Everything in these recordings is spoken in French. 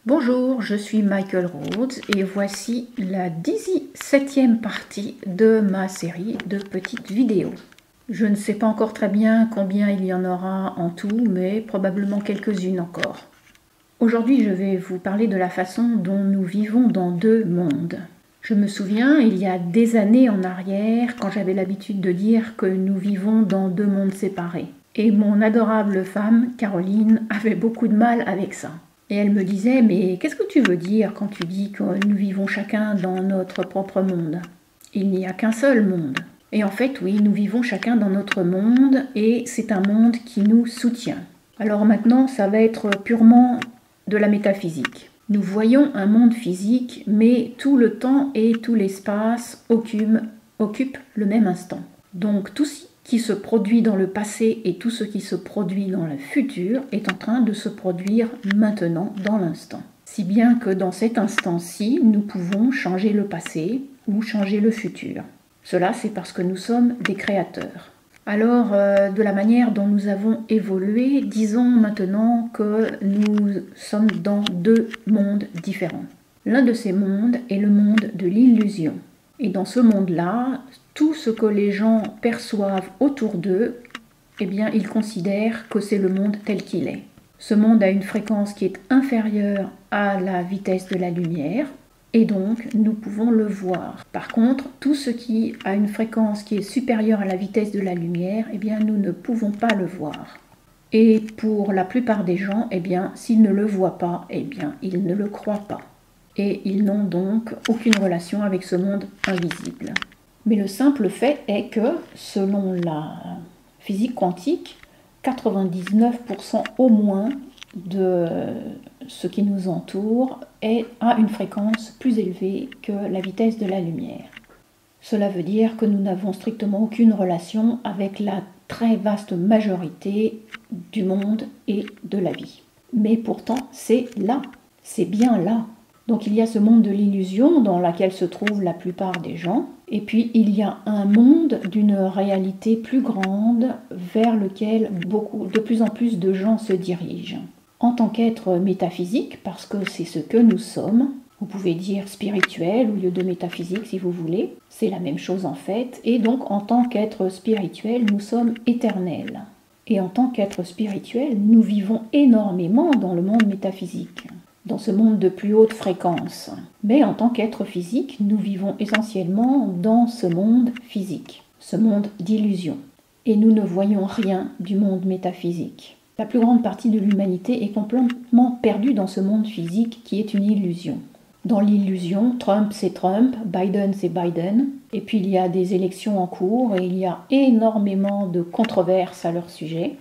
Bonjour, je suis Michael Rhodes et voici la 17e partie de ma série de petites vidéos. Je ne sais pas encore très bien combien il y en aura en tout, mais probablement quelques-unes encore. Aujourd'hui, je vais vous parler de la façon dont nous vivons dans deux mondes. Je me souviens, il y a des années en arrière, quand j'avais l'habitude de dire que nous vivons dans deux mondes séparés. Et mon adorable femme, Caroline, avait beaucoup de mal avec ça. Et elle me disait, mais qu'est-ce que tu veux dire quand tu dis que nous vivons chacun dans notre propre monde? Il n'y a qu'un seul monde. Et en fait, oui, nous vivons chacun dans notre monde et c'est un monde qui nous soutient. Alors maintenant, ça va être purement de la métaphysique. Nous voyons un monde physique, mais tout le temps et tout l'espace occupent le même instant. Donc tout ce qui se produit dans le passé et tout ce qui se produit dans le futur est en train de se produire maintenant, dans l'instant. Si bien que dans cet instant-ci, nous pouvons changer le passé ou changer le futur. Cela, c'est parce que nous sommes des créateurs. Alors, de la manière dont nous avons évolué, disons maintenant que nous sommes dans deux mondes différents. L'un de ces mondes est le monde de l'illusion. Et dans ce monde-là, tout ce que les gens perçoivent autour d'eux, eh bien, ils considèrent que c'est le monde tel qu'il est. Ce monde a une fréquence qui est inférieure à la vitesse de la lumière, et donc nous pouvons le voir. Par contre, tout ce qui a une fréquence qui est supérieure à la vitesse de la lumière, eh bien, nous ne pouvons pas le voir. Et pour la plupart des gens, eh bien, s'ils ne le voient pas, eh bien, ils ne le croient pas. Et ils n'ont donc aucune relation avec ce monde invisible. Mais le simple fait est que, selon la physique quantique, 99% au moins de ce qui nous entoure a une fréquence plus élevée que la vitesse de la lumière. Cela veut dire que nous n'avons strictement aucune relation avec la très vaste majorité du monde et de la vie. Mais pourtant, c'est là, c'est bien là. Donc il y a ce monde de l'illusion dans lequel se trouvent la plupart des gens, et puis il y a un monde d'une réalité plus grande vers lequel de plus en plus de gens se dirigent. En tant qu'être métaphysique, parce que c'est ce que nous sommes, vous pouvez dire spirituel au lieu de métaphysique si vous voulez, c'est la même chose en fait, et donc en tant qu'être spirituel, nous sommes éternels. Et en tant qu'être spirituel, nous vivons énormément dans le monde métaphysique, dans ce monde de plus haute fréquence. Mais en tant qu'être physique, nous vivons essentiellement dans ce monde physique, ce monde d'illusion. Et nous ne voyons rien du monde métaphysique. La plus grande partie de l'humanité est complètement perdue dans ce monde physique qui est une illusion. Dans l'illusion, Trump c'est Trump, Biden c'est Biden, et puis il y a des élections en cours et il y a énormément de controverses à leur sujet.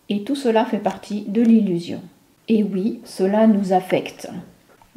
Et tout cela fait partie de l'illusion. Et oui, cela nous affecte.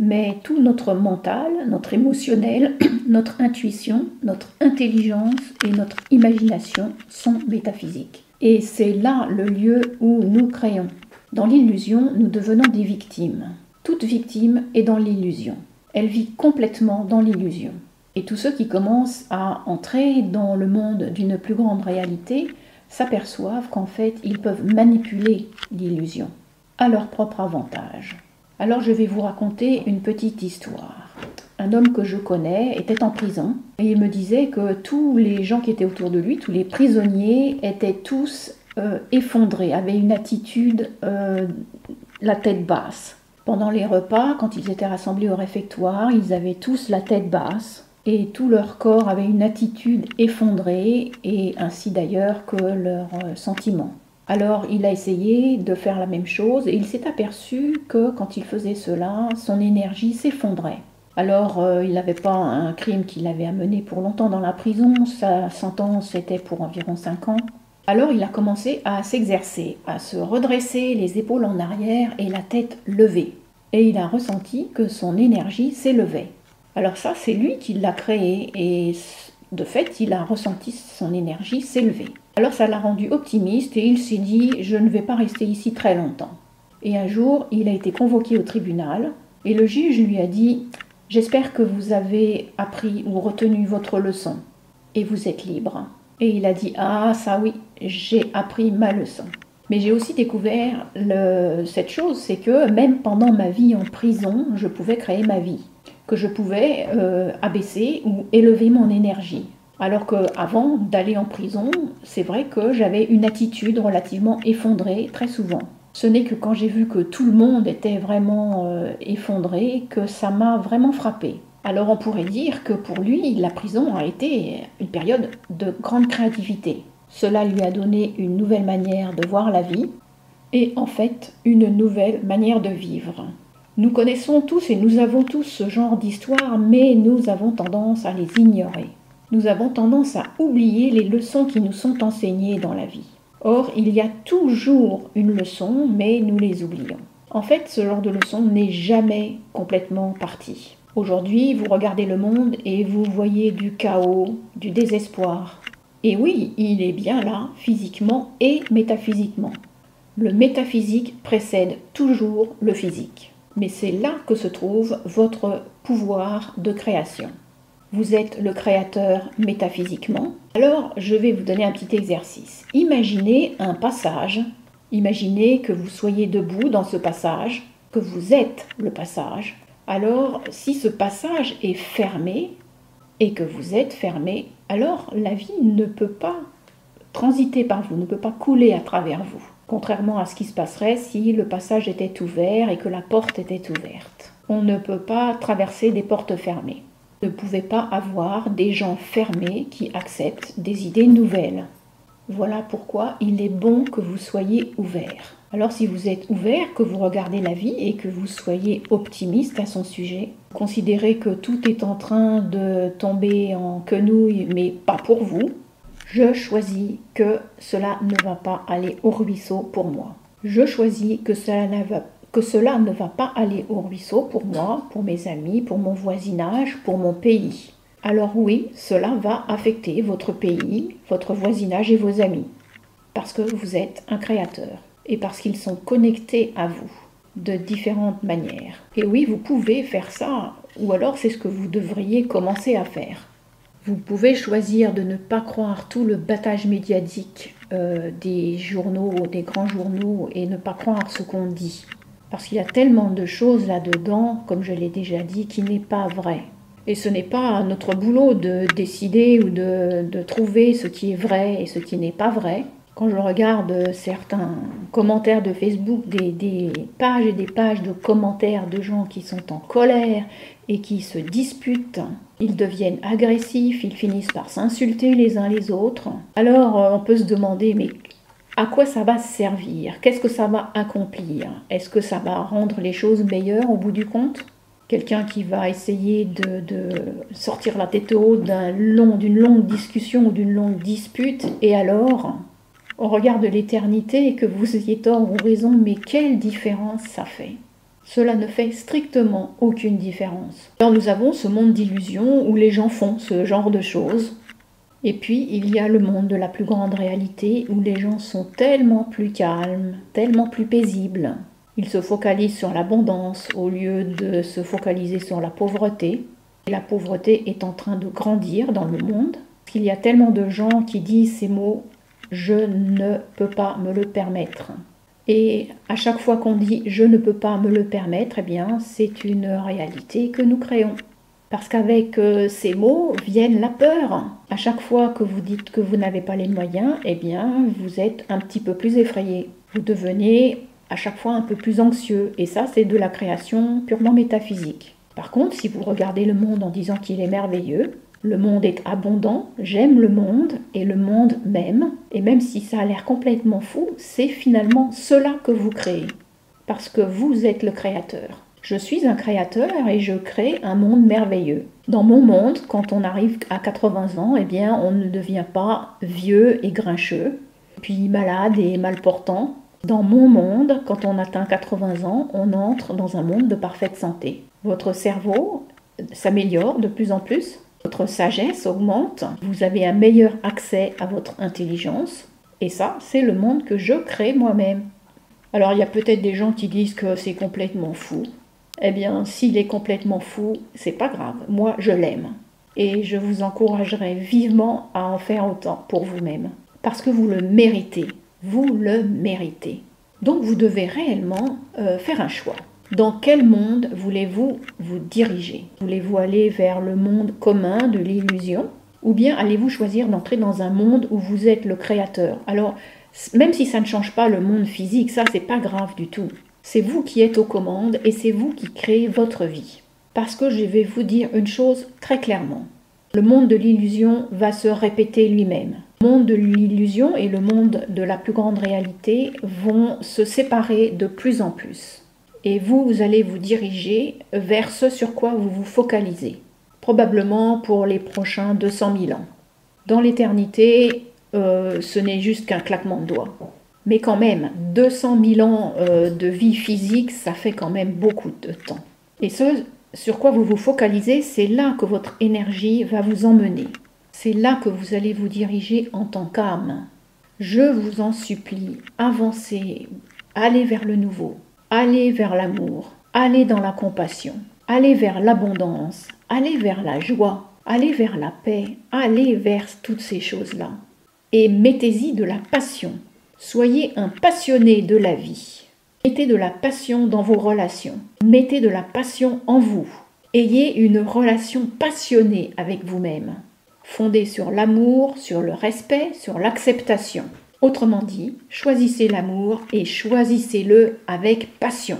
Mais tout notre mental, notre émotionnel, notre intuition, notre intelligence et notre imagination sont métaphysiques. Et c'est là le lieu où nous créons. Dans l'illusion, nous devenons des victimes. Toute victime est dans l'illusion. Elle vit complètement dans l'illusion. Et tous ceux qui commencent à entrer dans le monde d'une plus grande réalité s'aperçoivent qu'en fait, ils peuvent manipuler l'illusion à leur propre avantage. Alors je vais vous raconter une petite histoire. Un homme que je connais était en prison et il me disait que tous les gens qui étaient autour de lui, tous les prisonniers, étaient tous effondrés, avaient une attitude la tête basse. Pendant les repas, quand ils étaient rassemblés au réfectoire, ils avaient tous la tête basse et tout leur corps avait une attitude effondrée et ainsi d'ailleurs que leurs sentiments. Alors il a essayé de faire la même chose et il s'est aperçu que quand il faisait cela, son énergie s'effondrait. Alors il n'avait pas un crime qui l'avait amené pour longtemps dans la prison, sa sentence était pour environ 5 ans. Alors il a commencé à s'exercer, à se redresser les épaules en arrière et la tête levée. Et il a ressenti que son énergie s'élevait. Alors ça, c'est lui qui l'a créé et de fait, il a ressenti son énergie s'élever. Alors ça l'a rendu optimiste et il s'est dit « je ne vais pas rester ici très longtemps ». Et un jour, il a été convoqué au tribunal et le juge lui a dit « j'espère que vous avez appris ou retenu votre leçon et vous êtes libre ». Et il a dit « ah ça oui, j'ai appris ma leçon ». Mais j'ai aussi découvert cette chose, c'est que même pendant ma vie en prison, je pouvais créer ma vie, que je pouvais abaisser ou élever mon énergie. Alors qu'avant d'aller en prison, c'est vrai que j'avais une attitude relativement effondrée très souvent. Ce n'est que quand j'ai vu que tout le monde était vraiment effondré que ça m'a vraiment frappée. Alors on pourrait dire que pour lui, la prison a été une période de grande créativité. Cela lui a donné une nouvelle manière de voir la vie et en fait une nouvelle manière de vivre. Nous connaissons tous et nous avons tous ce genre d'histoire, mais nous avons tendance à les ignorer. Nous avons tendance à oublier les leçons qui nous sont enseignées dans la vie. Or, il y a toujours une leçon, mais nous les oublions. En fait, ce genre de leçon n'est jamais complètement parti. Aujourd'hui, vous regardez le monde et vous voyez du chaos, du désespoir. Et oui, il est bien là, physiquement et métaphysiquement. Le métaphysique précède toujours le physique. Mais c'est là que se trouve votre pouvoir de création. Vous êtes le créateur métaphysiquement. Alors, je vais vous donner un petit exercice. Imaginez un passage. Imaginez que vous soyez debout dans ce passage, que vous êtes le passage. Alors, si ce passage est fermé et que vous êtes fermé, alors la vie ne peut pas transiter par vous, ne peut pas couler à travers vous. Contrairement à ce qui se passerait si le passage était ouvert et que la porte était ouverte. On ne peut pas traverser des portes fermées. Vous ne pouvez pas avoir des gens fermés qui acceptent des idées nouvelles. Voilà pourquoi il est bon que vous soyez ouvert. Alors si vous êtes ouvert, que vous regardez la vie et que vous soyez optimiste à son sujet, considérez que tout est en train de tomber en quenouille, mais pas pour vous, je choisis que cela ne va pas aller au ruisseau pour moi. Je choisis que cela ne va pas aller au ruisseau pour moi, pour mes amis, pour mon voisinage, pour mon pays. Alors oui, cela va affecter votre pays, votre voisinage et vos amis. Parce que vous êtes un créateur. Et parce qu'ils sont connectés à vous de différentes manières. Et oui, vous pouvez faire ça, ou alors c'est ce que vous devriez commencer à faire. Vous pouvez choisir de ne pas croire tout le battage médiatique des journaux, des grands journaux, et ne pas croire ce qu'on dit. Parce qu'il y a tellement de choses là-dedans, comme je l'ai déjà dit, qui n'est pas vrai. Et ce n'est pas notre boulot de décider ou de trouver ce qui est vrai et ce qui n'est pas vrai. Quand je regarde certains commentaires de Facebook, des pages et des pages de commentaires de gens qui sont en colère et qui se disputent, ils deviennent agressifs, ils finissent par s'insulter les uns les autres. Alors on peut se demander, mais à quoi ça va servir? Qu'est-ce que ça va accomplir? Est-ce que ça va rendre les choses meilleures au bout du compte? Quelqu'un qui va essayer de sortir la tête haute d'une longue discussion ou d'une longue dispute, et alors on regarde l'éternité et que vous ayez tort ou raison, mais quelle différence ça fait? Cela ne fait strictement aucune différence. Alors nous avons ce monde d'illusions où les gens font ce genre de choses. Et puis il y a le monde de la plus grande réalité où les gens sont tellement plus calmes, tellement plus paisibles. Ils se focalisent sur l'abondance au lieu de se focaliser sur la pauvreté. Et la pauvreté est en train de grandir dans le monde. Il y a tellement de gens qui disent ces mots « je ne peux pas me le permettre ». Et à chaque fois qu'on dit « je ne peux pas me le permettre », eh bien c'est une réalité que nous créons. Parce qu'avec ces mots viennent la peur. À chaque fois que vous dites que vous n'avez pas les moyens, eh bien vous êtes un petit peu plus effrayé. Vous devenez à chaque fois un peu plus anxieux. Et ça, c'est de la création purement métaphysique. Par contre, si vous regardez le monde en disant qu'il est merveilleux, le monde est abondant, j'aime le monde et le monde m'aime. Et même si ça a l'air complètement fou, c'est finalement cela que vous créez. Parce que vous êtes le créateur. Je suis un créateur et je crée un monde merveilleux. Dans mon monde, quand on arrive à 80 ans, eh bien, on ne devient pas vieux et grincheux, puis malade et mal portant. Dans mon monde, quand on atteint 80 ans, on entre dans un monde de parfaite santé. Votre cerveau s'améliore de plus en plus, votre sagesse augmente, vous avez un meilleur accès à votre intelligence, et ça, c'est le monde que je crée moi-même. Alors, il y a peut-être des gens qui disent que c'est complètement fou. Eh bien, s'il est complètement fou, c'est pas grave. Moi, je l'aime. Et je vous encouragerai vivement à en faire autant pour vous-même. Parce que vous le méritez. Vous le méritez. Donc vous devez réellement faire un choix. Dans quel monde voulez-vous vous diriger? Voulez-vous aller vers le monde commun de l'illusion? Ou bien allez-vous choisir d'entrer dans un monde où vous êtes le créateur? Alors, même si ça ne change pas le monde physique, ça c'est pas grave du tout. C'est vous qui êtes aux commandes et c'est vous qui créez votre vie. Parce que je vais vous dire une chose très clairement. Le monde de l'illusion va se répéter lui-même. Le monde de l'illusion et le monde de la plus grande réalité vont se séparer de plus en plus. Et vous allez vous diriger vers ce sur quoi vous vous focalisez. Probablement pour les prochains 200 000 ans. Dans l'éternité, ce n'est juste qu'un claquement de doigts. Mais quand même, 200 000 ans de vie physique, ça fait quand même beaucoup de temps. Et ce sur quoi vous vous focalisez, c'est là que votre énergie va vous emmener. C'est là que vous allez vous diriger en tant qu'âme. Je vous en supplie, avancez, allez vers le nouveau, allez vers l'amour, allez dans la compassion, allez vers l'abondance, allez vers la joie, allez vers la paix, allez vers toutes ces choses-là. Et mettez-y de la passion. Soyez un passionné de la vie. Mettez de la passion dans vos relations. Mettez de la passion en vous. Ayez une relation passionnée avec vous-même, fondée sur l'amour, sur le respect, sur l'acceptation. Autrement dit, choisissez l'amour et choisissez-le avec passion.